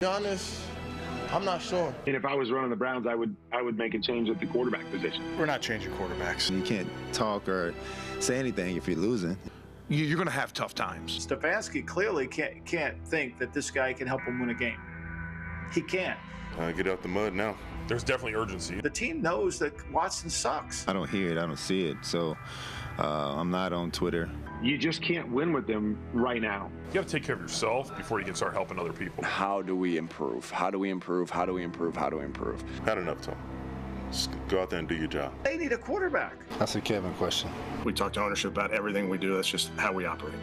To be honest, I'm not sure. And if I was running the Browns, I would make a change at the quarterback position. We're not changing quarterbacks. You can't talk or say anything if you're losing. You're going to have tough times. Stefanski clearly can't think that this guy can help him win a game. He can't. Get out the mud now. There's definitely urgency. The team knows that Watson sucks. I don't hear it. I don't see it. So I'm not on Twitter. You just can't win with them right now. You got to take care of yourself before you can start helping other people. How do we improve? How do we improve? How do we improve? How do we improve? Had enough time. Just go out there and do your job. They need a quarterback. That's a Kevin question. We talk to ownership about everything we do. That's just how we operate.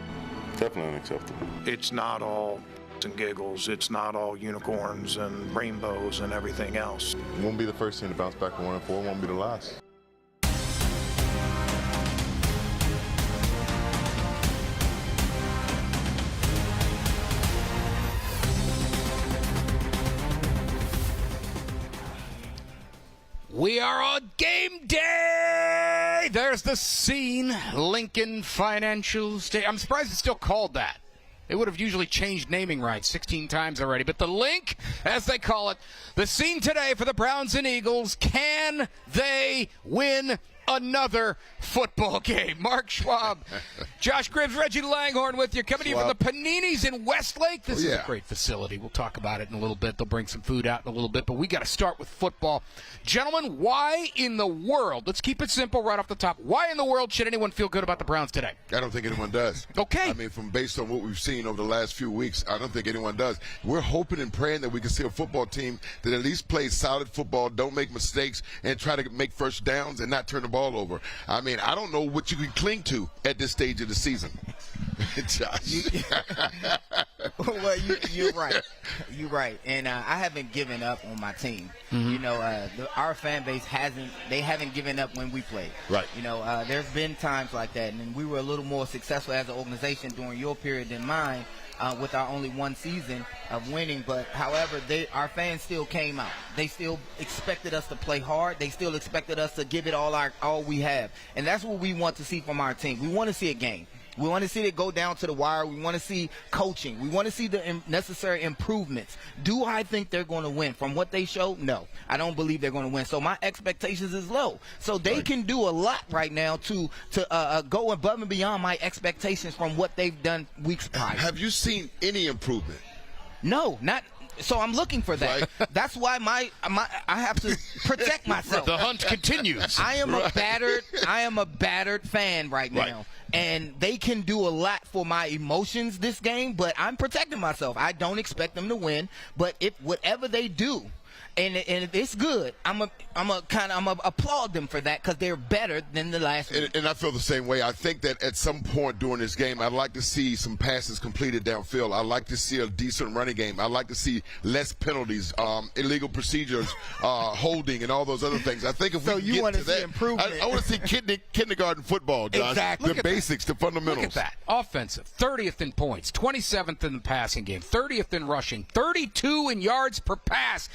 Definitely unacceptable. It's not all and giggles. It's not all unicorns and rainbows and everything else. Won't be the first team to bounce back from 1-4. Won't be the last. We are on game day. There's the scene. Lincoln Financial Stadium. I'm surprised it's still called that. They would have usually changed naming rights 16 times already. But the Link, as they call it, the scene today for the Browns and Eagles. Can they win another football game? Mark Schwab, Josh Gribbs, Reggie Langhorn with you, coming to you from the Paninis in Westlake. This is a great facility. We'll talk about it in a little bit. They'll bring some food out in a little bit, but we got to start with football. Gentlemen, why in the world, let's keep it simple right off the top, why in the world should anyone feel good about the Browns today? I don't think anyone does. Okay. I mean, based on what we've seen over the last few weeks, I don't think anyone does. We're hoping and praying that we can see a football team that at least plays solid football, don't make mistakes, and try to make first downs and not turn the ball over. I mean, I don't know what you can cling to at this stage of the season. Josh. Well, you're right. You're right. And I haven't given up on my team. Mm-hmm. You know, our fan base haven't given up when we played. Right. You know, there's been times like that, and we were a little more successful as an organization during your period than mine. With our only one season of winning, but however, our fans still came out. They still expected us to play hard. They still expected us to give it all we have, and that's what we want to see from our team. We want to see a game. We want to see it go down to the wire. We want to see coaching. We want to see the necessary improvements. Do I think they're going to win? From what they show, no. I don't believe they're going to win. So my expectations is low. So they can do a lot right now to go above and beyond my expectations from what they've done weeks prior. Have you seen any improvement? No, not. So I'm looking for that. Right. That's why I have to protect myself. The hunt continues. I am a battered fan right now. Right. And they can do a lot for my emotions this game, but I'm protecting myself. I don't expect them to win, but if whatever they do, and if it's good, I'm a applaud them for that because they're better than the last week. And I feel the same way. I think that at some point during this game, I'd like to see some passes completed downfield. I'd like to see a decent running game. I'd like to see less penalties, illegal procedures, holding, and all those other things. I think if we can get to that, improvement. I want to see kindergarten football, Josh. Exactly. The basics, the fundamentals. Look at that. Offensive, 30th in points, 27th in the passing game, 30th in rushing, 32 in yards per pass,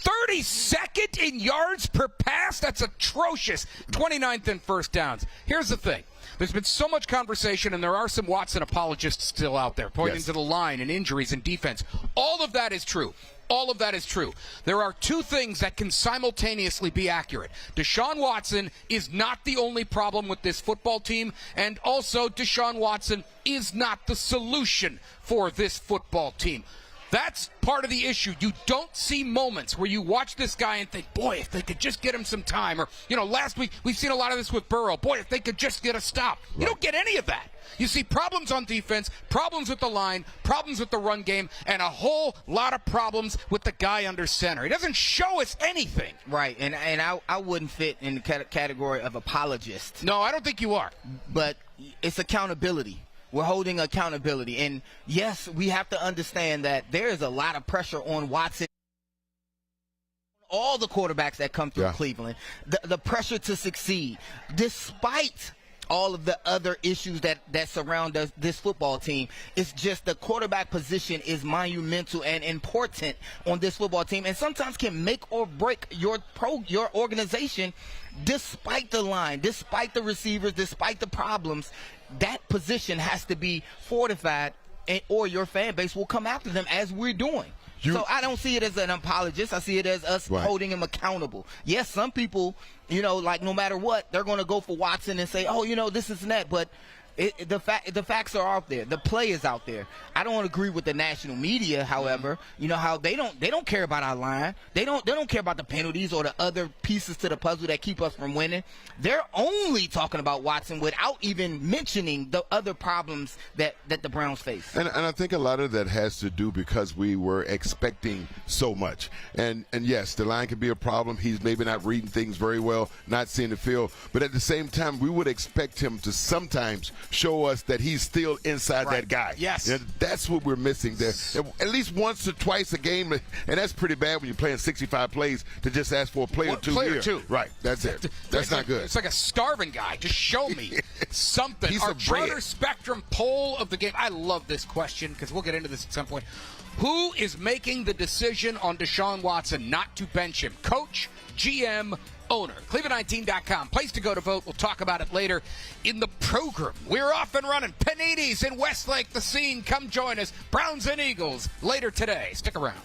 32nd in yards per pass. That's atrocious. 29th in first downs. Here's the thing. There's been so much conversation, and there are some Watson apologists still out there pointing to the line and injuries and defense. All of that is true. All of that is true. There are two things that can simultaneously be accurate. Deshaun Watson is not the only problem with this football team, and also Deshaun Watson is not the solution for this football team. That's part of the issue. You don't see moments where you watch this guy and think, boy, if they could just get him some time. Or, last week we've seen a lot of this with Burrow. Boy, if they could just get a stop. Right. You don't get any of that. You see problems on defense, problems with the line, problems with the run game, and a whole lot of problems with the guy under center. He doesn't show us anything. Right, and I wouldn't fit in the category of apologist. No, I don't think you are. But it's accountability. We're holding accountability. And, yes, we have to understand that there is a lot of pressure on Watson. All the quarterbacks that come through Cleveland, the pressure to succeed, despite all of the other issues that surround this football team. It's just the quarterback position is monumental and important on this football team, and sometimes can make or break your organization despite the line, despite the receivers, despite the problems. That position has to be fortified, or your fan base will come after them, as we're doing. So I don't see it as an apologist. I see it as us holding him accountable. Yes, some people, like no matter what, they're going to go for Watson and say, oh, this is that. But the facts are out there. The play is out there. I don't agree with the national media, however. How they don't care about our line. They don't care about the penalties or the other pieces to the puzzle that keep us from winning. They're only talking about Watson without even mentioning the other problems that the Browns face. And I think a lot of that has to do because we were expecting so much. And yes, the line can be a problem. He's maybe not reading things very well, not seeing the field. But at the same time, we would expect him to sometimes show us that he's still inside that guy. Yes. That's what we're missing there. At least once or twice a game, and that's pretty bad when you're playing 65 plays to just ask for a play or two. Right, that's it. That's not good. It's like a starving guy. Just show me something. Piece Our of bread. Charter Spectrum poll of the game. I love this question because we'll get into this at some point. Who is making the decision on Deshaun Watson not to bench him? Coach, GM, owner. Cleveland19.com. Place to go to vote. We'll talk about it later in the program. We're off and running. Panini's in Westlake, the scene. Come join us. Browns and Eagles later today. Stick around.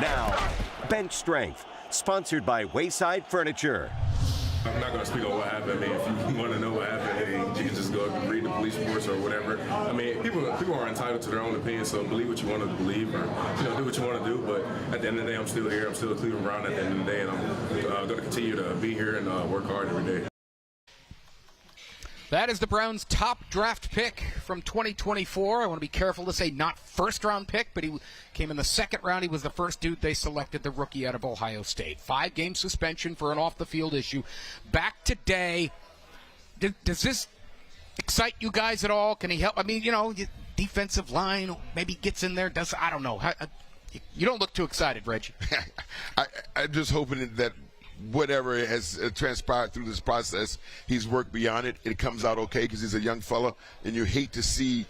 Now, Bench Strength, sponsored by Wayside Furniture. I'm not going to speak on what happened. I mean, if you want to know what happened, you can just go read the police reports or whatever. I mean, people are entitled to their own opinion, so believe what you want to believe or, do what you want to do. But at the end of the day, I'm still here. I'm still a Cleveland Brown at the end of the day, and I'm going to continue to be here and work hard every day. That is the Browns' top draft pick from 2024. I want to be careful to say not first-round pick, but he came in the second round. He was the first dude they selected, the rookie out of Ohio State. 5-game suspension for an off-the-field issue. Back today. Does this excite you guys at all? Can he help? I mean, defensive line maybe gets in there. I don't know. You don't look too excited, Reggie. I'm just hoping that whatever has transpired through this process, he's worked beyond it. It comes out okay because he's a young fella, and you hate to see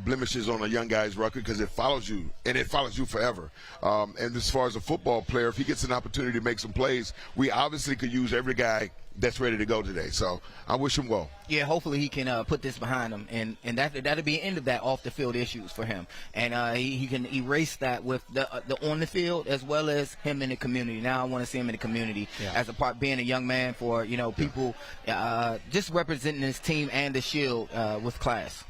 blemishes on a young guy's record because it follows you, and it follows you forever. And as far as a football player, if he gets an opportunity to make some plays, we obviously could use every guy that's ready to go today. So I wish him well. Yeah, hopefully he can put this behind him, and that'll be the end of that off the field issues for him, and he can erase that with the on the field as well as him in the community. Now I want to see him in the community as a part, being a young man for people, just representing his team and the Shield with class.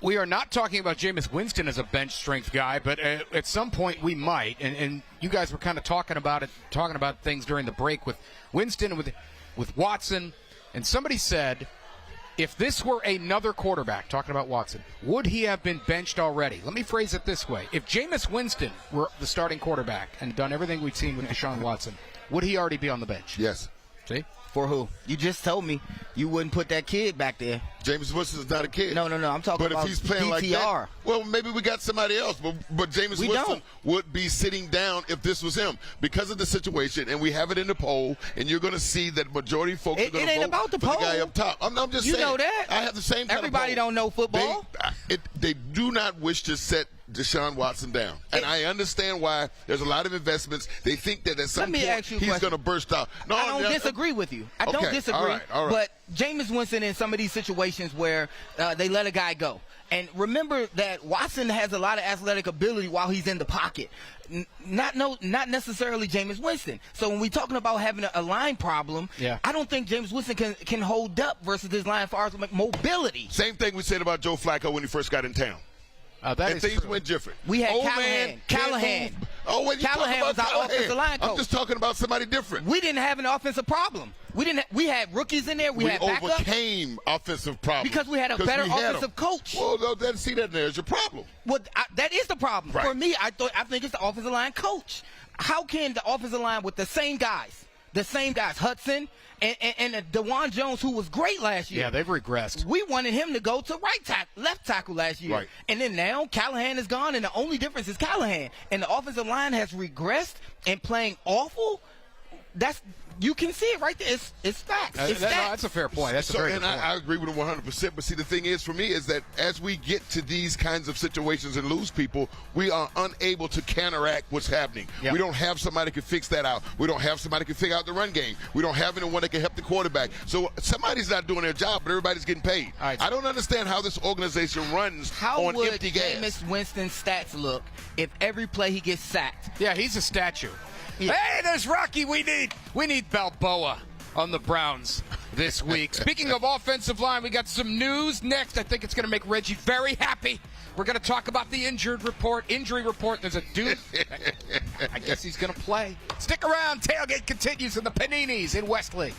We are not talking about Jameis Winston as a bench strength guy, but at some point we might. And you guys were kind of talking about things during the break with Winston and with Watson. And somebody said, if this were another quarterback, talking about Watson, would he have been benched already? Let me phrase it this way. If Jameis Winston were the starting quarterback and done everything we've seen with Deshaun Watson, would he already be on the bench? Yes. See? For who? You just told me you wouldn't put that kid back there. Jameis Winston's not a kid. No. I'm talking about But if he's playing DTR. like that, well, maybe we got somebody else. But Jameis Winston would be sitting down if this was him because of the situation, and we have it in the poll, and you're going to see that majority of folks are going to vote about the for poll. the guy up top. I'm just saying. You know that. I have the same kind Everybody of poll. don't know football. They do not wish to set Deshaun Watson down. And I understand why there's a lot of investments. They think that at some point he's going to burst out. No, I don't disagree with you. I don't disagree. All right. But Jameis Winston in some of these situations where they let a guy go. And remember that Watson has a lot of athletic ability while he's in the pocket. Not necessarily Jameis Winston. So when we're talking about having a line problem, I don't think Jameis Winston can hold up versus his line as far as mobility. Same thing we said about Joe Flacco when he first got in town. And things went different. We had Callahan. Callahan was our offensive line coach. I'm just talking about somebody different. We didn't have an offensive problem. We had rookies in there. We had backups. We overcame offensive problems because we had a better offensive coach. Well, see that there's your problem. Well, that is the problem. Right. For me, I think it's the offensive line coach. How can the offensive line with the same guys, Hudson and DeJuan Jones, who was great last year. Yeah, they've regressed. We wanted him to go to left tackle last year. Right. And then now Callahan is gone, and the only difference is Callahan. And the offensive line has regressed and playing awful. You can see it right there. It's facts. That's a fair point. That's a very good point. I agree with him 100%. But see, the thing is, for me, is that as we get to these kinds of situations and lose people, we are unable to counteract what's happening. Yep. We don't have somebody who can fix that out. We don't have somebody who can figure out the run game. We don't have anyone that can help the quarterback. So somebody's not doing their job, but everybody's getting paid. Right. I don't understand how this organization runs on empty gas. How would Jameis Winston's stats look if every play he gets sacked? Yeah, he's a statue. Yeah. Hey, there's Rocky. We need Balboa on the Browns this week. Speaking of offensive line, we got some news next. I think it's going to make Reggie very happy. We're going to talk about the injury report. There's a dude. I guess he's going to play. Stick around. Tailgate continues in the Paninis in Westlake.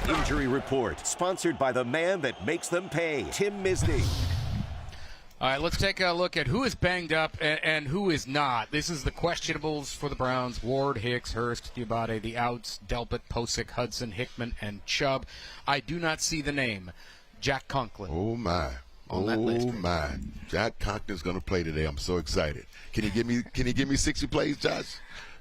Injury Report, sponsored by the man that makes them pay, Tim Misney. All right, let's take a look at who is banged up and who is not. This is the questionables for the Browns. Ward, Hicks, Hurst, Diabate, the outs, Delpit, Posick, Hudson, Hickman, and Chubb. I do not see the name Jack Conklin. Oh, my. Oh, my. Jack Conklin's going to play today. I'm so excited. Can you give me 60 plays, Josh?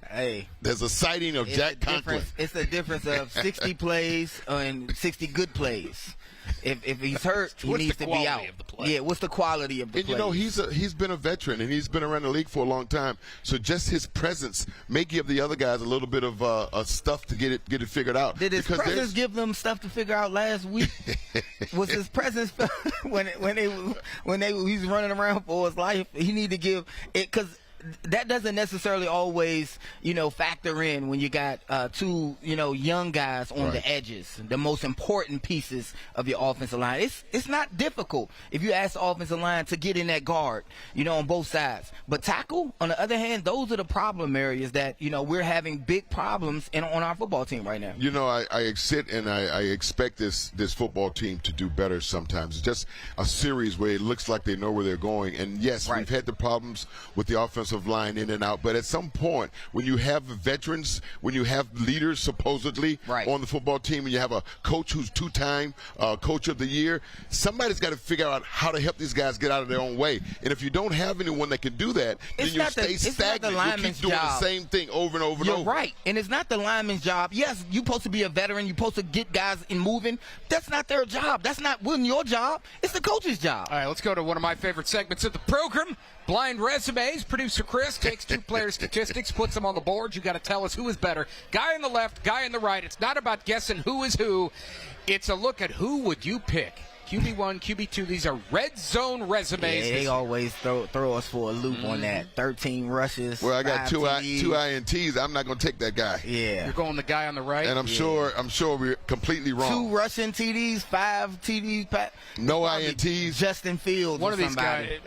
Hey, there's a sighting of Jack Conklin. It's a difference of 60 plays and 60 good plays. If he's hurt, he needs to be out. Yeah, what's the quality of the play? And you know, he's been a veteran and he's been around the league for a long time. So just his presence may give the other guys a little bit of stuff to get it figured out. Did his presence give them stuff to figure out last week? Was his presence when he's running around for his life? He need to give it, because that doesn't necessarily always, factor in when you got two, young guys on the edges, the most important pieces of your offensive line. It's not difficult if you ask the offensive line to get in that guard, on both sides. But tackle, on the other hand, those are the problem areas that, we're having big problems on our football team right now. I sit and I expect this football team to do better sometimes. It's just a series where it looks like they know where they're going. And, yes, we've had the problems with the offensive line in and out, but at some point when you have veterans, when you have leaders supposedly on the football team, and you have a coach who's two-time coach of the year, somebody's got to figure out how to help these guys get out of their own way. And if you don't have anyone that can do that, then you stay stagnant. You keep doing the same thing over and over and over. You're right, and it's not the lineman's job. Yes, you're supposed to be a veteran. You're supposed to get guys in moving. That's not their job. That's not your job. It's the coach's job. All right, let's go to one of my favorite segments of the program. Blind Resumes. Producer Chris takes two players' statistics, puts them on the board. You got to tell us who is better. Guy on the left, guy on the right. It's not about guessing who is who. It's a look at who would you pick. QB1, QB2, these are red zone resumes. Yeah, they always throw us for a loop on that. 13 rushes. Well, I got two INTs. I'm not going to take that guy. Yeah. You're going the guy on the right? And I'm sure we're completely wrong. 2 rushing TDs, 5 TDs. No INTs. Justin Fields. One of these guys.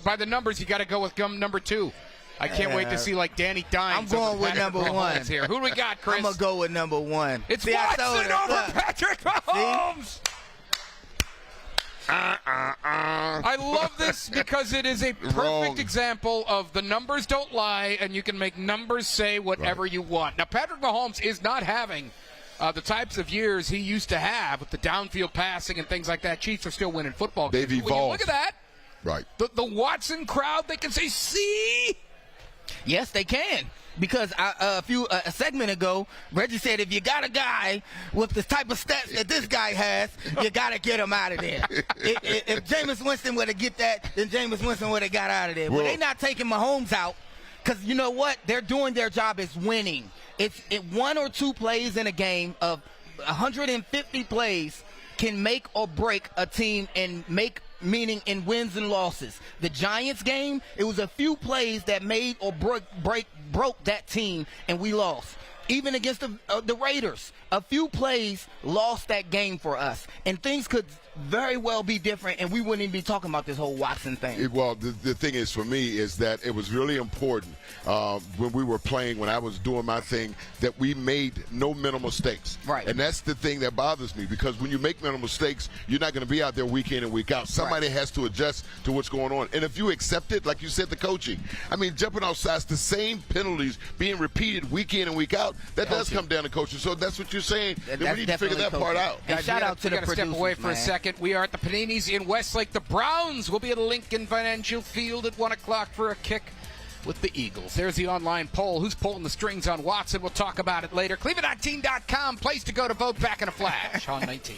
By the numbers, you got to go with number 2. I can't wait to see Danny Dimes. I'm going with number 1 here. Who do we got, Chris? I'm going to go with number 1. It's Watson over Patrick Mahomes. See? I love this because it is a perfect example of the numbers don't lie, and you can make numbers say whatever you want. Now, Patrick Mahomes is not having the types of years he used to have with the downfield passing and things like that. Chiefs are still winning football games. They've evolved. When you look at that, right? The Watson crowd, they can say, see? Yes, they can. Because a segment ago, Reggie said if you got a guy with the type of stats that this guy has, you got to get him out of there. If Jameis Winston were to get that, then Jameis Winston would have got out of there. But they're not taking Mahomes out because you know what? They're doing their job is winning. It's 1 or 2 plays in a game of 150 plays can make or break a team and meaning in wins and losses. The Giants game, it was a few plays that made or broke that team, and we lost. Even against the Raiders, a few plays lost that game for us, and things could very well be different, and we wouldn't even be talking about this whole Watson thing. The thing is, for me, is that it was really important when we were playing, when I was doing my thing, that we made no mental mistakes. Right. And that's the thing that bothers me, because when you make mental mistakes, you're not going to be out there week in and week out. Somebody has to adjust to what's going on. And if you accept it, like you said, the coaching, jumping off sides, the same penalties being repeated week in and week out, that does come down to coaching. So that's what you're saying. Then we need to figure that part out. And shout out to the producers, step away for a second. We are at the Paninis in Westlake. The Browns will be at Lincoln Financial Field at 1 o'clock for a kick with the Eagles. There's the online poll. Who's pulling the strings on Watson? We'll talk about it later. Cleveland19.com, place to go to vote. Back in a flash on 19.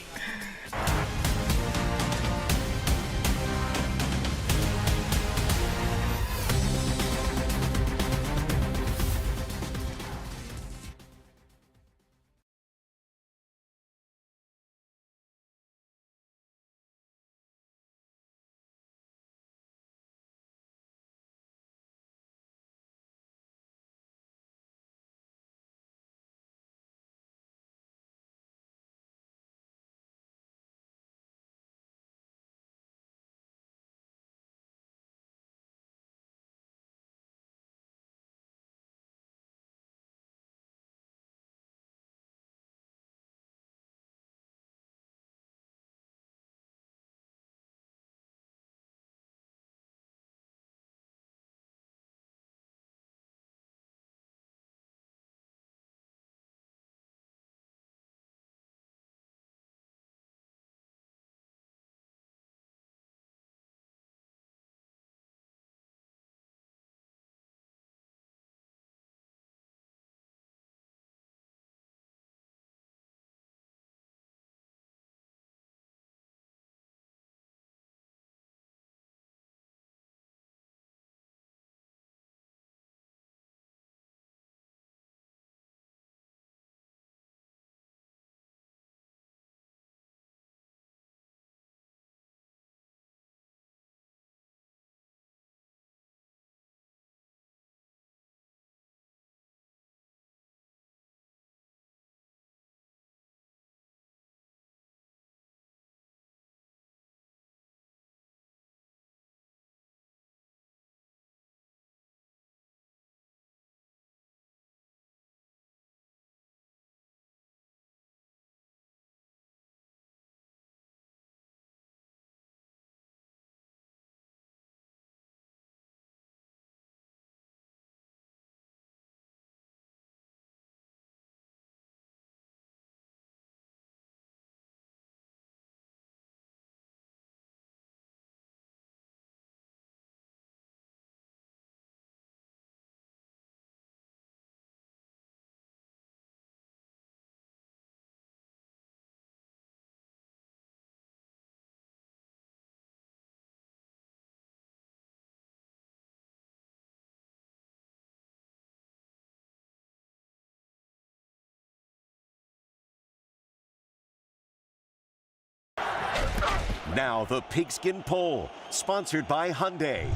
Now the Pigskin Poll, sponsored by Hyundai.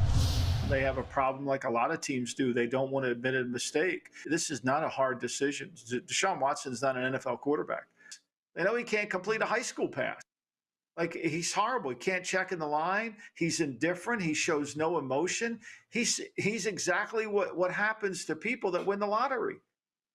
They have a problem like a lot of teams do. They don't want to admit a mistake. This is not a hard decision. Deshaun Watson is not an NFL quarterback. They know he can't complete a high school pass. Like, he's horrible. He can't check in the line. He's indifferent. He shows no emotion. He's exactly what happens to people that win the lottery.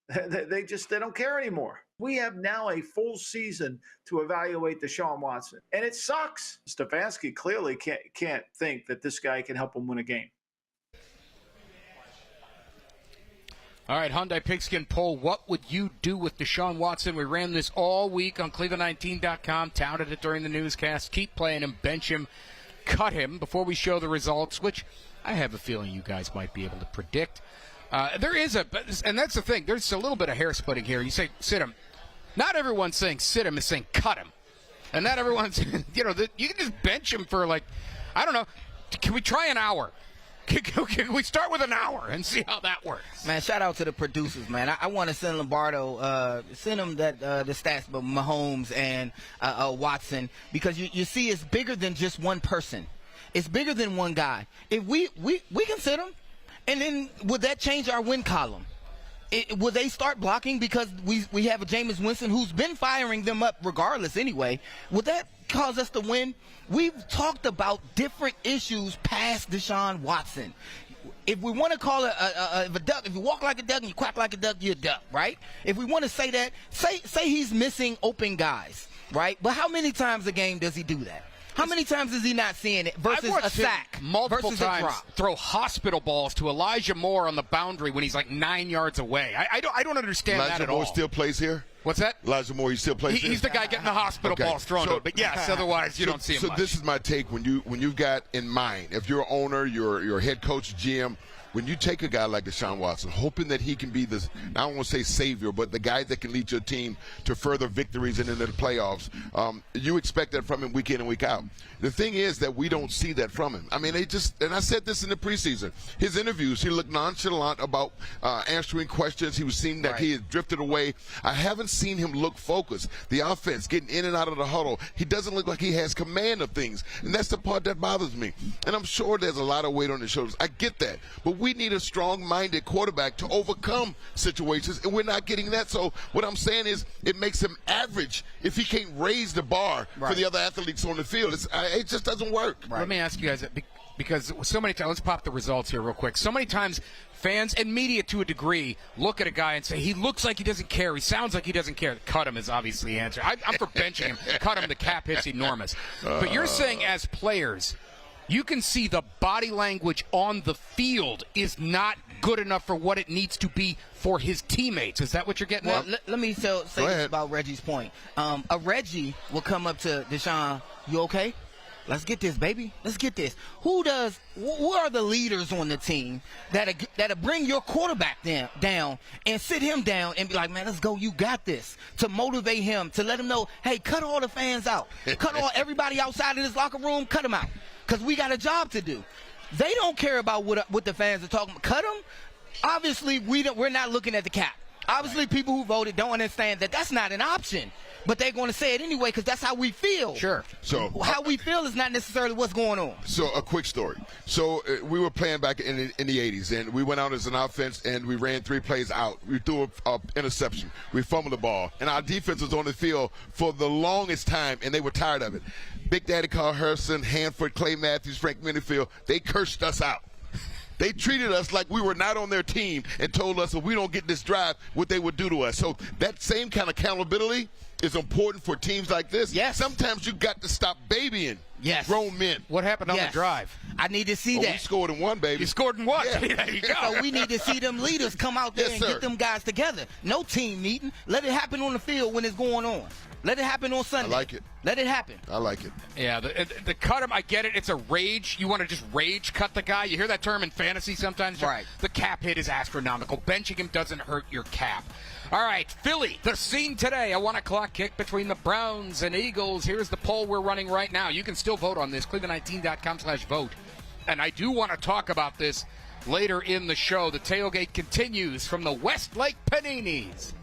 They don't care anymore. We have now a full season to evaluate Deshaun Watson, and it sucks. Stefanski clearly can't think that this guy can help him win a game. All right, Hyundai Pigskin Poll, what would you do with Deshaun Watson? We ran this all week on Cleveland19.com, touted it during the newscast. Keep playing him, bench him, cut him before we show the results, which I have a feeling you guys might be able to predict. And that's the thing, there's a little bit of hair splitting here. You say sit him. Not everyone's saying sit him, is saying cut him. And not everyone's, you can just bench him for I don't know, can we try an hour? Can we start with an hour and see how that works? Man, shout out to the producers, man. I want to send Lombardo, send him the stats about Mahomes and Watson, because you see it's bigger than just one person. It's bigger than one guy. If we can sit him, and then would that change our win column? Will they start blocking because we have a Jameis Winston who's been firing them up regardless anyway? Would that cause us to win? We've talked about different issues past Deshaun Watson. If we want to call it a duck, if you walk like a duck and you quack like a duck, you're a duck, right? If we want to say that, say he's missing open guys, right? But how many times a game does he do that? How many times is he not seeing it versus a sack? Multiple versus times a drop? Throw hospital balls to Elijah Moore on the boundary when he's 9 yards away. I don't understand that at all. Elijah Moore still plays here? What's that? Elijah Moore, he still plays here? He's the guy getting the hospital balls thrown to him. But yes, otherwise you don't see him much. So this is my take when you've got in mind, if you're an owner, you're a head coach, GM, when you take a guy like Deshaun Watson, hoping that he can be the, I don't want to say savior, but the guy that can lead your team to further victories and into the playoffs, you expect that from him week in and week out. The thing is that we don't see that from him. I mean, and I said this in the preseason, his interviews, he looked nonchalant about answering questions. He was seeing that he had drifted away. I haven't seen him look focused. The offense, getting in and out of the huddle, he doesn't look like he has command of things. And that's the part that bothers me. And I'm sure there's a lot of weight on his shoulders. I get that. But we need a strong-minded quarterback to overcome situations, and we're not getting that. So what I'm saying is it makes him average if he can't raise the bar for the other athletes on the field. It just doesn't work. Let me ask you guys, because so many times, let's pop the results here real quick. So many times fans and media to a degree look at a guy and say, he looks like he doesn't care. He sounds like he doesn't care. Cut him is obviously the answer. I'm for benching him. Cut him. The cap hit's enormous. But you're saying as players, you can see the body language on the field is not good enough for what it needs to be for his teammates. Is that what you're getting at? Let me say this about Reggie's point. A Reggie will come up to Deshaun, you okay? Let's get this, baby. Let's get this. Who are the leaders on the team that'll bring your quarterback down and sit him down and be like, man, let's go, you got this, to motivate him, to let him know, hey, cut all the fans out. Cut everybody outside of this locker room, cut them out, because we got a job to do. They don't care about what the fans are talking about. Cut them. Obviously, we're not looking at the cap. Obviously, people who voted don't understand that that's not an option. But they're going to say it anyway because that's how we feel. Sure. So how we feel is not necessarily what's going on. So a quick story. So we were playing back in the 80s, and we went out as an offense, and we ran 3 plays out. We threw an interception. We fumbled the ball. And our defense was on the field for the longest time, and they were tired of it. Big Daddy Carl Harrison, Hanford, Clay Matthews, Frank Minifield, they cursed us out. They treated us like we were not on their team and told us if we don't get this drive, what they would do to us. So that same kind of accountability is important for teams like this. Yes. Sometimes you got to stop babying grown men. What happened on the drive? I need to see that. We scored in one, baby. You scored in one? Yeah. There you go. So we need to see them leaders come out there and get them guys together. No team meeting. Let it happen on the field when it's going on. Let it happen on Sunday. I like it. Let it happen. I like it. Yeah, the cut him, I get it. It's a rage. You want to just rage cut the guy. You hear that term in fantasy sometimes? Right. The cap hit is astronomical. Benching him doesn't hurt your cap. All right, Philly, the scene today. A 1 o'clock kick between the Browns and Eagles. Here's the poll we're running right now. You can still vote on this, Cleveland19.com/vote. And I do want to talk about this later in the show. The tailgate continues from the Westlake Paninis.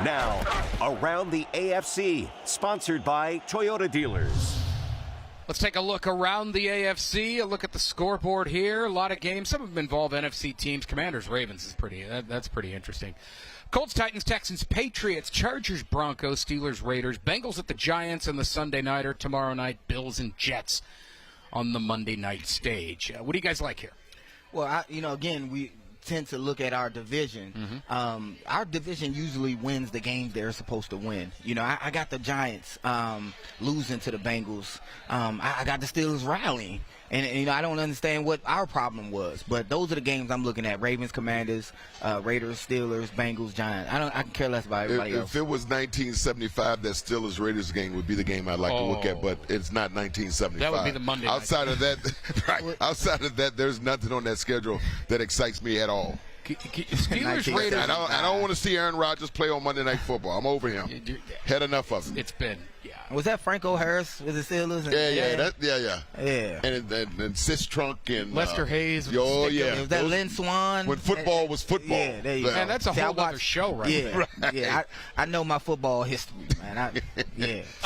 Now, around the AFC, sponsored by Toyota Dealers. Let's take a look around the AFC, a look at the scoreboard here. A lot of games. Some of them involve NFC teams. Commanders, Ravens is that's pretty interesting. Colts, Titans, Texans, Patriots, Chargers, Broncos, Steelers, Raiders, Bengals at the Giants on the Sunday nighter. Tomorrow night, Bills and Jets on the Monday night stage. What do you guys like here? Well, again, we tend to look at our division. Our division usually wins the games they're supposed to win. I got the Giants losing to the Bengals. I got the Steelers rallying. And I don't understand what our problem was. But those are the games I'm looking at. Ravens, Commanders, Raiders, Steelers, Bengals, Giants. I can care less about everybody else. If it was 1975, that Steelers-Raiders game would be the game I'd like to look at, but it's not 1975. That would be the Monday night. Outside of that, there's nothing on that schedule that excites me at all. Steelers, Raiders. I don't want to see Aaron Rodgers play on Monday Night Football. I'm over him. Had enough of it. It's been, Was that Franco Harris with the Steelers? Yeah. And Sis Trunk and Lester Hayes. Oh yeah. Was that Lynn Swan? When football was football. Yeah, there you go. Man, that's a whole other show, right? Yeah, yeah. I know my football history, man.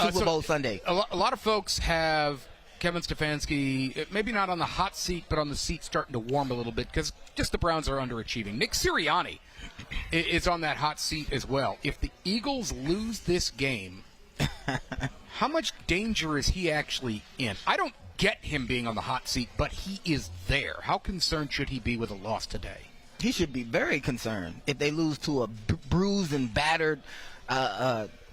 Super Bowl Sunday. A lot of folks have Kevin Stefanski, maybe not on the hot seat, but on the seat starting to warm a little bit because just the Browns are underachieving. Nick Sirianni is on that hot seat as well. If the Eagles lose this game, how much danger is he actually in? I don't get him being on the hot seat, but he is there. How concerned should he be with a loss today? He should be very concerned if they lose to a bruised and battered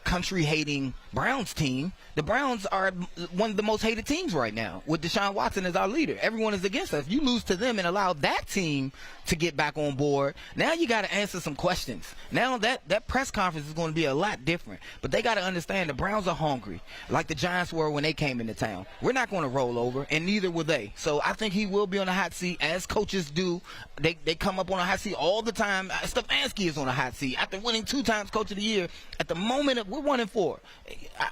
country-hating Browns team. The Browns are one of the most hated teams right now with Deshaun Watson as our leader. Everyone is against us. If you lose to them and allow that team to get back on board, now you got to answer some questions. Now that press conference is going to be a lot different. But they got to understand the Browns are hungry, like the Giants were when they came into town. We're not going to roll over, and neither will they. So I think he will be on the hot seat, as coaches do. They come up on a hot seat all the time. Stefanski is on a hot seat after winning 2 times Coach of the Year. At the moment, we're 1-4.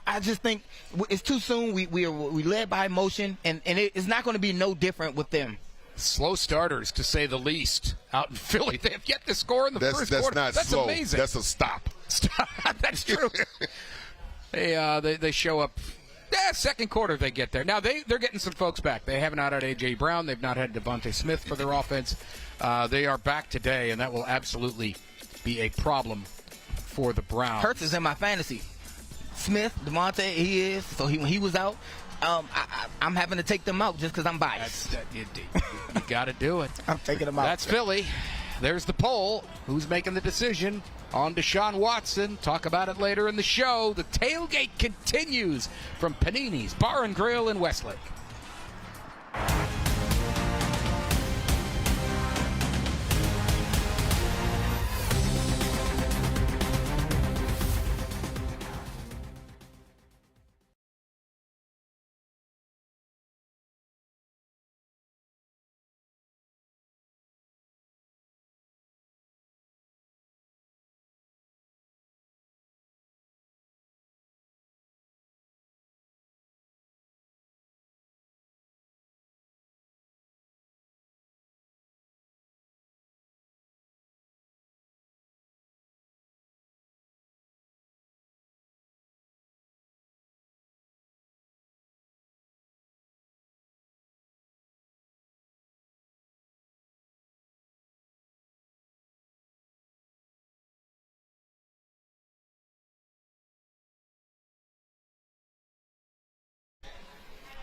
I just think it's too soon. We led by emotion, and it's not going to be no different with them. Slow starters, to say the least, out in Philly. They have yet to score in the first quarter. That's not slow. Amazing. That's a stop. That's true. They show up. Second quarter they get there. Now they're getting some folks back. They haven't had A.J. Brown. They've not had Devontae Smith for their offense. They are back today, and that will absolutely be a problem for the Browns. Hurts is in my fantasy. Smith, Devontae, he is. So when he was out, I'm having to take them out just because I'm biased. You got to do it. I'm taking them out. That's Philly. There's the poll. Who's making the decision on Deshaun Watson? Talk about it later in the show. The tailgate continues from Panini's Bar and Grill in Westlake.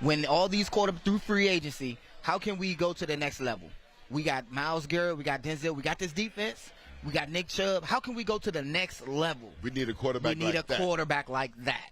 When all these through free agency, how can we go to the next level? We got Myles Garrett, we got Denzel, we got this defense, we got Nick Chubb. How can we go to the next level? We need a quarterback like that. We need a quarterback like that.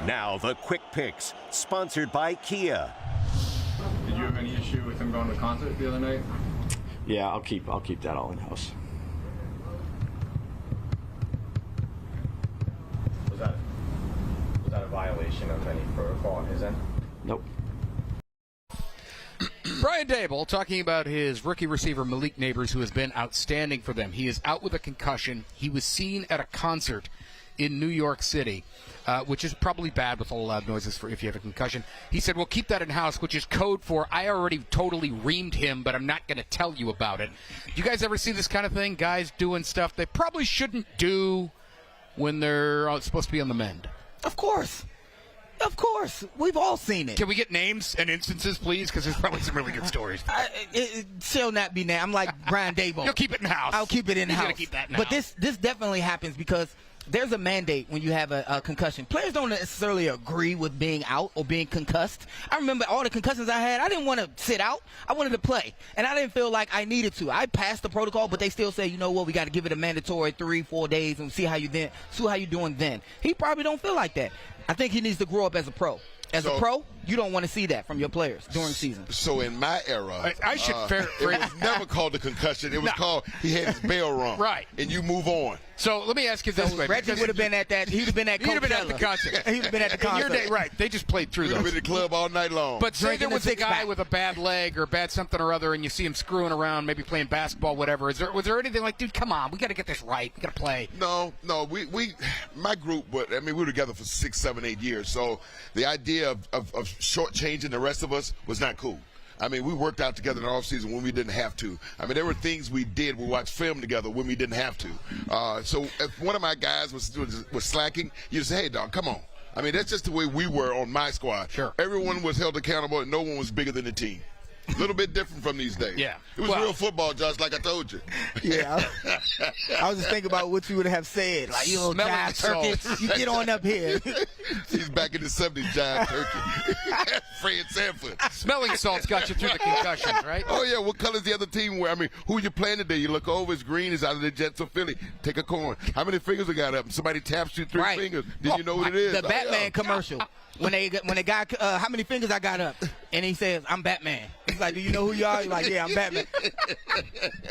Now the Quick Picks, sponsored by Kia. Did you have any issue with him going to the concert the other night? Yeah, I'll keep that all in house. Was that a violation of any protocol on his end? Nope. Brian Daboll talking about his rookie receiver Malik Neighbors, who has been outstanding for them. He is out with a concussion. He was seen at a concert in New York City, which is probably bad with all loud noises for if you have a concussion. He said, "We'll keep that in-house," which is code for I already totally reamed him, but I'm not going to tell you about it. You guys ever see this kind of thing? Guys doing stuff they probably shouldn't do when they're supposed to be on the mend. Of course. Of course. We've all seen it. Can we get names and instances, please? Because there's probably some really good stories. It shall not be named. I'm like Brian Daboll. You'll keep it in-house. I'll keep it in-house. You're going to keep that in-house. But this definitely happens because there's a mandate when you have a concussion. Players don't necessarily agree with being out or being concussed. I remember all the concussions I had. I didn't want to sit out. I wanted to play. And I didn't feel like I needed to. I passed the protocol, but they still say, you know what, we got to give it a mandatory 3-4 days and see how you're doing then. He probably don't feel like that. I think he needs to grow up as a pro. As a pro, you don't want to see that from your players during season. So in my era, I should it was never called a concussion. It was called he had his bell rung. Right. And you move on. So let me ask you this way. Reggie would have been at that. He would have been at Coachella. He'd have been at the concert. He would have been at the concert. In your day, right. They just played through We'd have those. been in the club all night long. But say there was a guy six-pack. with a bad leg or bad something or other, and you see him screwing around, maybe playing basketball, whatever. Was there anything like, dude, come on, we got to get this right. We got to play. No. My group, we were together for 6, 7, 8 years. So the idea of shortchanging the rest of us was not cool. I mean, we worked out together in the offseason when we didn't have to. I mean, there were things we did. We watched film together when we didn't have to. So if one of my guys was slacking, you'd say, hey, dog, come on. I mean, that's just the way we were on my squad. Sure. Everyone was held accountable, and no one was bigger than the team. A little bit different from these days. Yeah. It was real football, Josh, like I told you. Yeah. I was just thinking about what you would have said. Like, you little giant turkey, you get on up here. He's back in the 70s, giant turkey. Fred Sanford. Smelling salts got you through the concussion, right? Oh, yeah. What color's the other team wear? I mean, who you playing today? You look over, it's green. It's out of the Jets of Philly. Take a coin. How many fingers we got up? Somebody taps you 3 fingers. Did you know what it is? The Batman commercial. When the guy, how many fingers I got up? And he says, I'm Batman. He's like, do you know who you are? He's like, yeah, I'm Batman.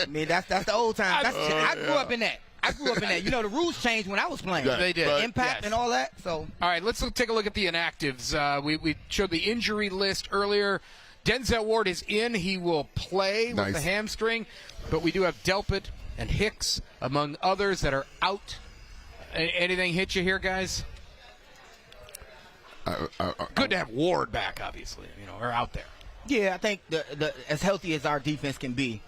I mean, that's the old time. I grew up in that. You know, the rules changed when I was playing. Yeah, they did. Impact and all that. So. All right, let's take a look at the inactives. We showed the injury list earlier. Denzel Ward is in. He will play with the hamstring. But we do have Delpit and Hicks, among others, that are out. Anything hit you here, guys? Good to have Ward back, obviously, or out there. Yeah, I think the as healthy as our defense can be,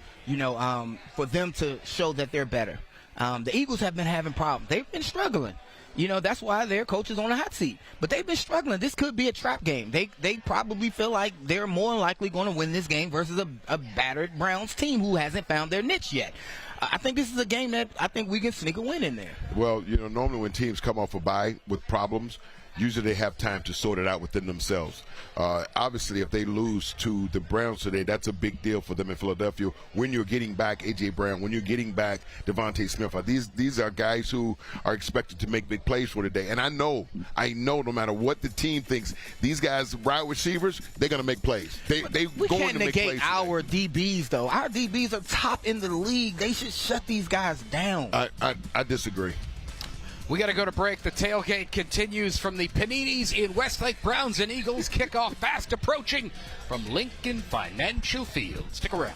for them to show that they're better. The Eagles have been having problems. They've been struggling. That's why their coach is on the hot seat. But they've been struggling. This could be a trap game. They probably feel like they're more likely going to win this game versus a battered Browns team who hasn't found their niche yet. I think this is a game that I think we can sneak a win in there. Well, normally when teams come off a bye with problems, usually they have time to sort it out within themselves. Obviously, if they lose to the Browns today, that's a big deal for them in Philadelphia. When you're getting back A.J. Brown, when you're getting back Devontae Smith, these are guys who are expected to make big plays for today. And I know no matter what the team thinks, these guys, wide receivers, they're going to make plays. We going to can't make plays negate our DBs, though. Our DBs are top in the league. They should shut these guys down. I disagree. We got to go to break. The tailgate continues from the Paninis in Westlake. Browns and Eagles kickoff fast approaching from Lincoln Financial Field. Stick around.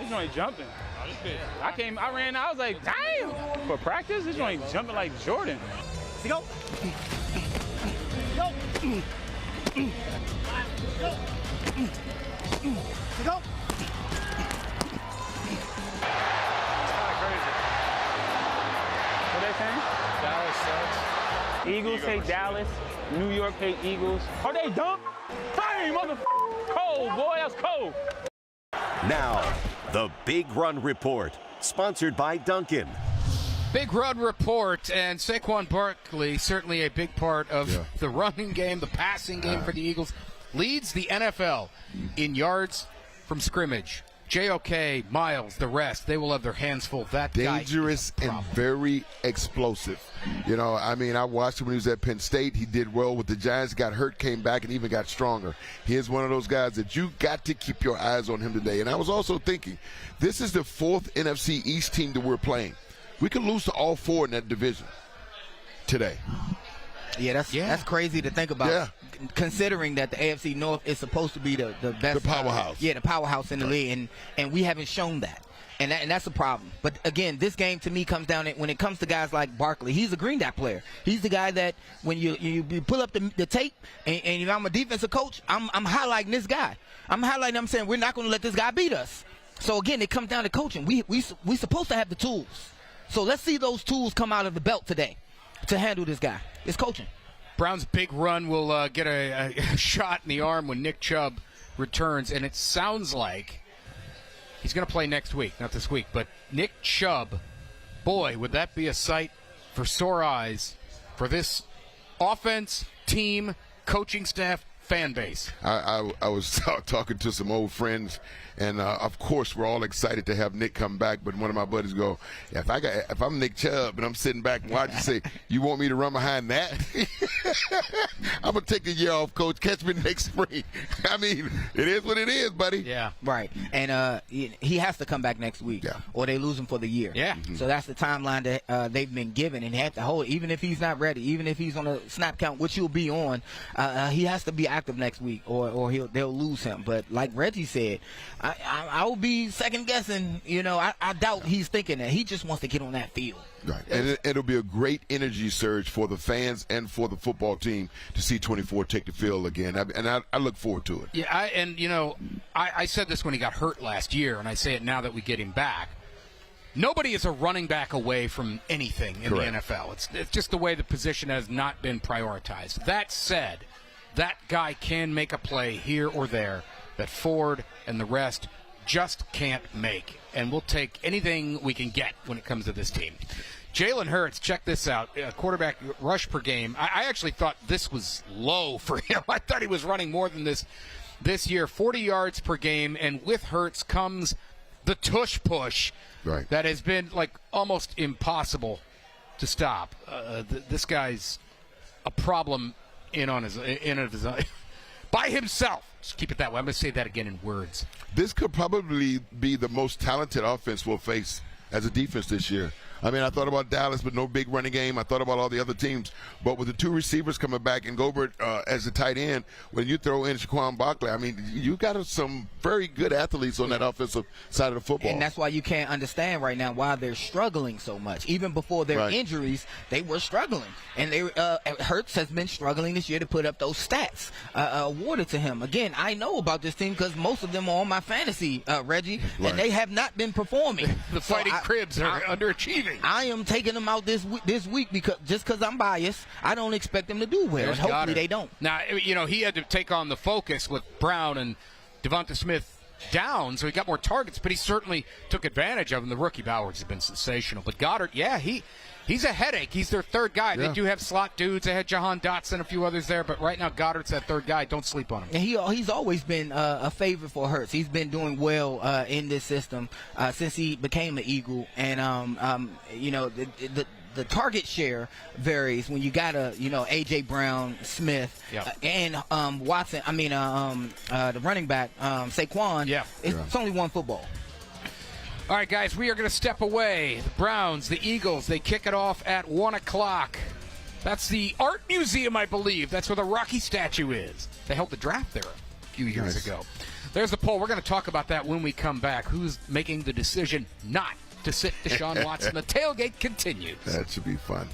This joint jumping. I ran, I was like, damn. For practice, this joint jumping like Jordan. Let's go. Go. Go. Go. What they saying? Dallas sucks. Eagles hate Dallas. New York hate Eagles. Are they dumb? Hey, motherfucker. Cold, boy. That's cold. Now, the Big Run Report, sponsored by Dunkin'. Big Run Report, and Saquon Barkley, certainly a big part of the running game, the passing game for the Eagles, leads the NFL in yards from scrimmage. JOK, Miles, the rest, they will have their hands full. That dangerous guy and very explosive. You know, I mean, I watched him when he was at Penn State. He did well with the Giants, got hurt, came back, and even got stronger. He is one of those guys that you got to keep your eyes on him today. And I was also thinking, this is the fourth NFC East team that we're playing. We could lose to all four in that division today. Yeah, that's crazy to think about, considering that the AFC North is supposed to be the best. The powerhouse. The powerhouse in the league, and we haven't shown that. And that's a problem. But, again, this game to me comes down to when it comes to guys like Barkley. He's a green dot player. He's the guy that when you pull up the tape, and if I'm a defensive coach, I'm highlighting this guy. I'm saying we're not going to let this guy beat us. So, again, it comes down to coaching. We supposed to have the tools. So let's see those tools come out of the belt today to handle this guy. It's coaching. Brown's big run will get a shot in the arm when Nick Chubb returns, and it sounds like he's going to play next week, not this week. But Nick Chubb, boy, would that be a sight for sore eyes for this offense, team, coaching staff, fan base. I was talking to some old friends, and of course we're all excited to have Nick come back. But one of my buddies go, if I'm Nick Chubb and I'm sitting back and watching, say, you want me to run behind that? I'm gonna take a year off, coach. Catch me next spring. I mean, it is what it is, buddy. Yeah, right. And he has to come back next week, or they lose him for the year. Yeah. So that's the timeline that they've been given, and he has to hold it. Even if he's not ready, even if he's on a snap count, which he'll be on, he has to be active next week, or they'll lose him. But like Reggie said, I will be second guessing. You know, I doubt he's thinking that. He just wants to get on that field. Right, and it'll be a great energy surge for the fans and for the football team to see 24 take the field again, and I look forward to it. Yeah, I said this when he got hurt last year, and I say it now that we get him back. Nobody is a running back away from anything in the NFL. It's just the way the position has not been prioritized. That said, that guy can make a play here or there that Ford and the rest just can't make. And we'll take anything we can get when it comes to this team. Jalen Hurts, check this out. Quarterback rush per game. I actually thought this was low for him. I thought he was running more than this year. 40 yards per game. And with Hurts comes the tush push that has been like almost impossible to stop. This guy's a problem in of his own. By himself. Just keep it that way. I'm going to say that again in words. This could probably be the most talented offense we'll face as a defense this year. I mean, I thought about Dallas, but no big running game. I thought about all the other teams. But with the two receivers coming back and Gobert as the tight end, when you throw in Saquon Barkley, I mean, you got some very good athletes on that offensive side of the football. And that's why you can't understand right now why they're struggling so much. Even before their injuries, they were struggling. And Hurts has been struggling this year to put up those stats awarded to him. Again, I know about this team because most of them are on my fantasy, Reggie, and they have not been performing. The Fighting Cribs are underachieving. I am taking them out this week because I'm biased. I don't expect them to do well, and hopefully they don't. Now, he had to take on the focus with Brown and Devonta Smith down, so he got more targets, but he certainly took advantage of them. The rookie Bowers has been sensational. But Goddard, he's a headache. He's their third guy. They do have slot dudes. They had Jahan Dotson, a few others there, but right now Goddard's that third guy. Don't sleep on him. And he's always been a favorite for Hurts. He's been doing well in this system since he became an Eagle. And, the target share varies when you got A.J. Brown, Smith, and Watson. The running back, Saquon. Yeah. It's only one football. All right, guys, we are going to step away. The Browns, the Eagles, they kick it off at 1 o'clock. That's the Art Museum, I believe. That's where the Rocky statue is. They held the draft there few years ago. There's the poll. We're going to talk about that when we come back. Who's making the decision not to sit Deshaun Watson? The tailgate continues. That should be fun.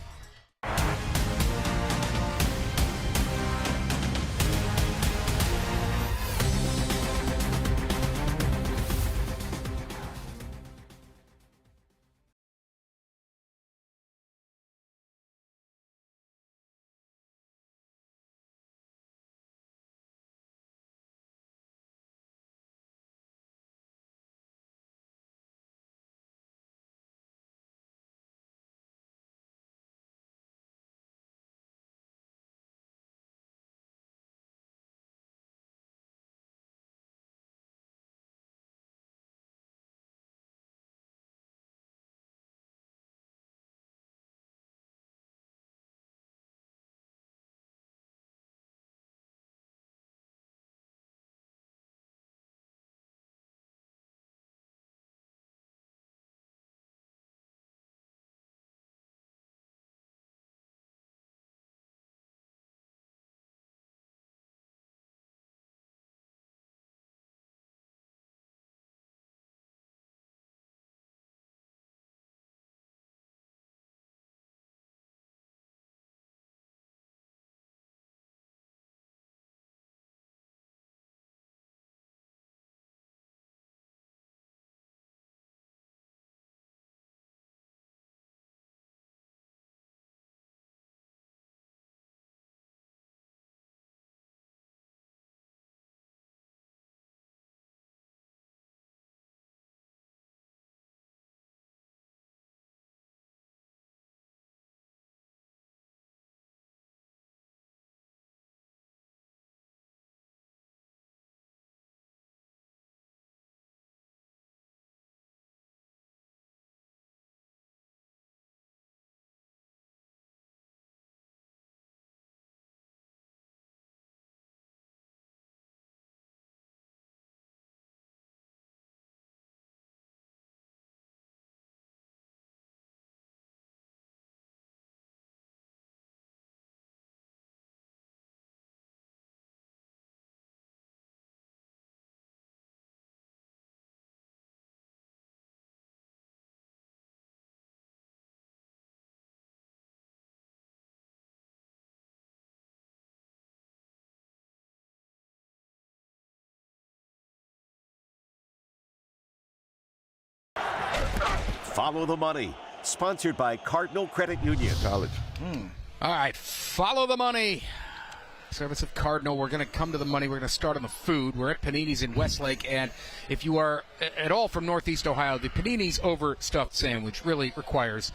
Follow the Money, sponsored by Cardinal Credit Union. College. All right, follow the money. Service of Cardinal. We're going to come to the money. We're going to start on the food. We're at Panini's in Westlake, and if you are at all from Northeast Ohio, the Panini's overstuffed sandwich really requires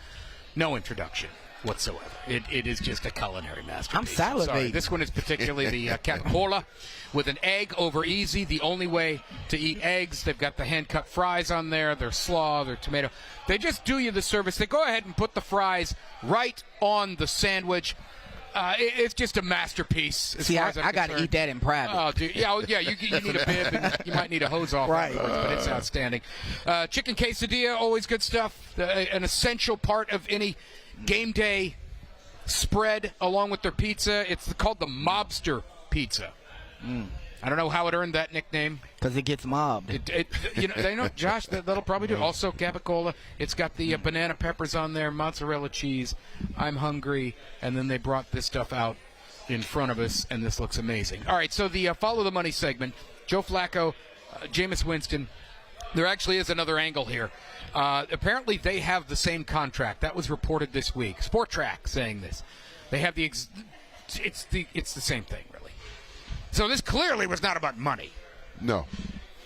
no introduction whatsoever. It is just a culinary masterpiece. I'm salivating. Sorry. This one is particularly the capicola with an egg over easy. The only way to eat eggs. They've got the hand-cut fries on there, their slaw, their tomato. They just do you the service. They go ahead and put the fries right on the sandwich. It's just a masterpiece. See, I got to eat that in private. Oh, dude. Yeah, you need a bib, and you might need a hose off afterwards, but it's outstanding. Chicken quesadilla, always good stuff. An essential part of any game day spread, along with their pizza. It's called the Mobster Pizza. I don't know how it earned that nickname. Because it gets mobbed. They know, Josh, that'll probably do. Also, capicola. It's got the banana peppers on there, mozzarella cheese. I'm hungry. And then they brought this stuff out in front of us, and this looks amazing. All right, so the Follow the Money segment, Joe Flacco, Jameis Winston. There actually is another angle here. Apparently, they have the same contract. That was reported this week. Sport Track saying this. They have it's the same thing, really. So this clearly was not about money. No.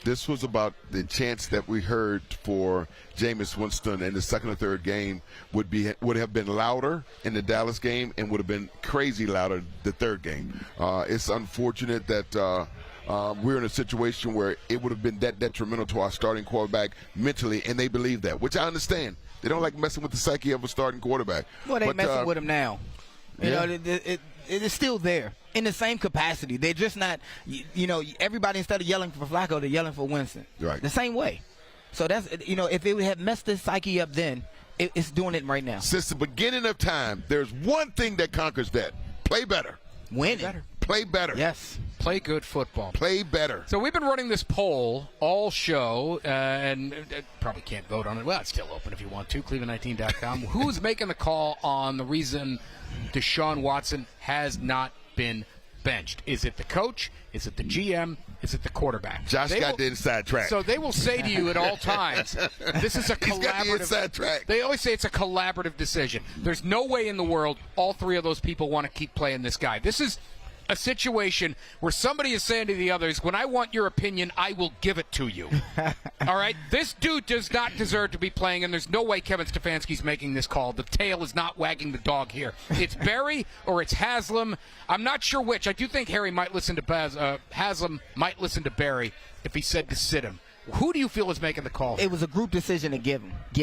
This was about the chance that we heard for Jameis Winston in the second or third game would have been louder in the Dallas game and would have been crazy louder the third game. It's unfortunate that we're in a situation where it would have been that detrimental to our starting quarterback mentally, and they believe that, which I understand. They don't like messing with the psyche of a starting quarterback. Well, they're messing with him now. You know, it is still there in the same capacity. They're just not, everybody instead of yelling for Flacco, they're yelling for Winston. Right. The same way. So that's, if it would have messed the psyche up then, it's doing it right now. Since the beginning of time, there's one thing that conquers that. Play better. Winning. Play better. Yes. Play good football. Play better. So we've been running this poll all show, and probably can't vote on it. Well, it's still open if you want to, Cleveland19.com. Who's making the call on the reason Deshaun Watson has not been benched? Is it the coach? Is it the GM? Is it the quarterback? Josh got the inside track. So they will say to you at all times, this is a collaborative. He's got the inside track. They always say it's a collaborative decision. There's no way in the world all three of those people want to keep playing this guy. This is a situation where somebody is saying to the others, when I want your opinion, I will give it to you. All right? This dude does not deserve to be playing, and there's no way Kevin Stefanski's making this call. The tail is not wagging the dog here. It's Berry or it's Haslam. I'm not sure which. I do think Harry might listen to Haslam might listen to Berry if he said to sit him. Who do you feel is making the call? It was a group decision to get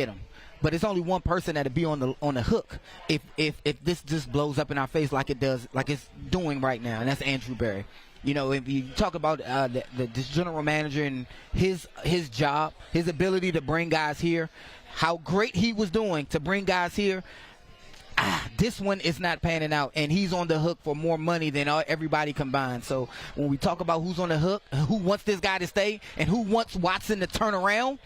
him. But it's only one person that'll be on the hook if this just blows up in our face like it does, like it's doing right now, and that's Andrew Berry. You know, if you talk about this general manager and his job, his ability to bring guys here, how great he was doing to bring guys here. This one is not panning out, and he's on the hook for more money than everybody combined. So when we talk about who's on the hook, who wants this guy to stay, and who wants Watson to turn around,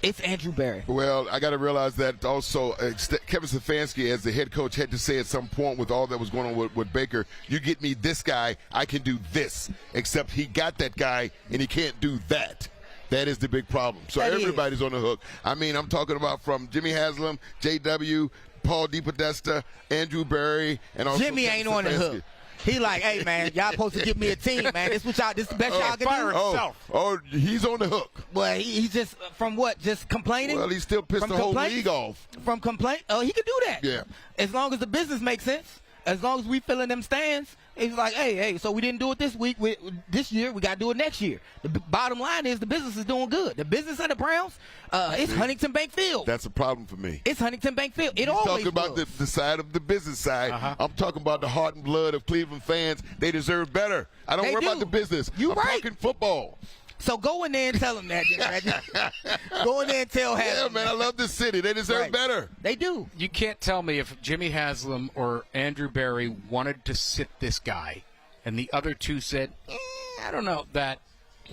it's Andrew Berry. Well, I got to realize that also Kevin Stefanski, as the head coach, had to say at some point with all that was going on with Baker, you get me this guy, I can do this. Except he got that guy, and he can't do that. That is the big problem. So everybody's on the hook. I mean, I'm talking about from Jimmy Haslam, J.W., Paul DePodesta, Andrew Berry, and also Jimmy ain't on the hook. He like, hey, man, y'all supposed to give me a team, man. This is the best y'all can do. Oh, he's on the hook. Well, he's just, from what, just complaining? Well, he still pissed the whole league off. From complaint? Oh, he can do that. Yeah. As long as the business makes sense, as long as we fill in them stands, he's like, hey, so we didn't do it this week. This year, we got to do it next year. The bottom line is the business is doing good. The business of the Browns, it's Huntington Bank Field. That's a problem for me. It's Huntington Bank Field. It You're always talking about the side of the business side. I'm talking about the heart and blood of Cleveland fans. They deserve better. I don't worry about the business. I'm talking football. So go in there and tell them that, Reggie. Go in there and tell Haslam. Yeah, man, I love this city. They deserve better. They do. You can't tell me if Jimmy Haslam or Andrew Berry wanted to sit this guy and the other two said, I don't know, that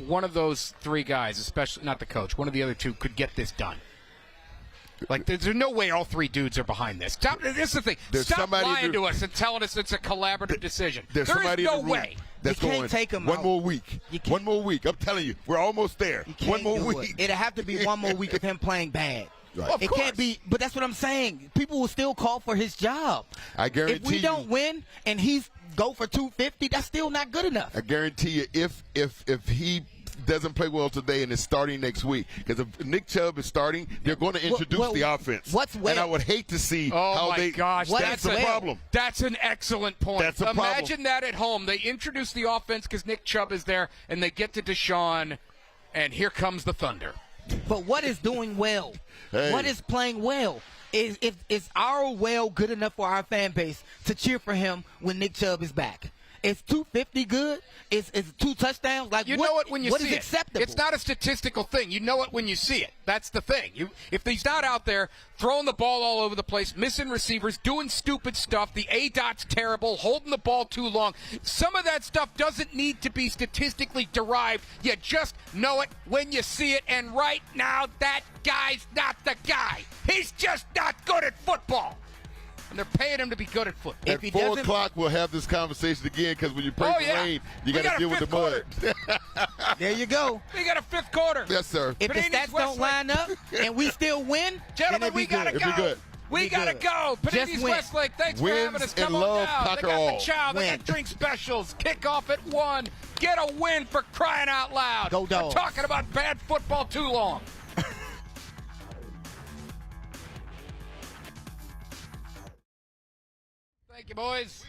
one of those three guys, especially not the coach, one of the other two could get this done. Like, there's no way all three dudes are behind this. This is the thing. Stop lying to us and telling us it's a collaborative decision. There is no way. That's going. Take him one more week. One more week. I'm telling you, we're almost there. One more week. It'll have to be one more week of him playing bad. Right. It can't be, but that's what I'm saying. People will still call for his job. I guarantee if we don't win and he's go for 250, that's still not good enough. I guarantee you, if he doesn't play well today and is starting next week, because if Nick Chubb is starting, they're going to introduce the offense. And I would hate to see how they. That's the problem. That's an excellent point. That's a problem. Imagine that at home. They introduce the offense because Nick Chubb is there, and they get to Deshaun, and here comes the thunder. But what is doing well? Hey. What is playing well? Is our well good enough for our fan base to cheer for him when Nick Chubb is back? Is 250 good? Is 2 touchdowns? Like, you know it when you see it. What is acceptable? It's not a statistical thing. You know it when you see it. That's the thing. If he's not out there throwing the ball all over the place, missing receivers, doing stupid stuff, the A-dot's terrible, holding the ball too long, some of that stuff doesn't need to be statistically derived. You just know it when you see it. And right now, that guy's not the guy. He's just not good at football. And they're paying him to be good at football. At 4 o'clock, we'll have this conversation again, because when you play the rain, you got to deal with the mud. There you go. We got a 5th quarter. Yes, sir. If the stats don't line up and we still win, gentlemen, we got to go. We got to go. Panini's Westlake, thanks for having us. Come on down. They got the chow. They got drink specials. Kickoff at 1. Get a win for crying out loud. Go Dogs. We're talking about bad football too long. Thank you, boys.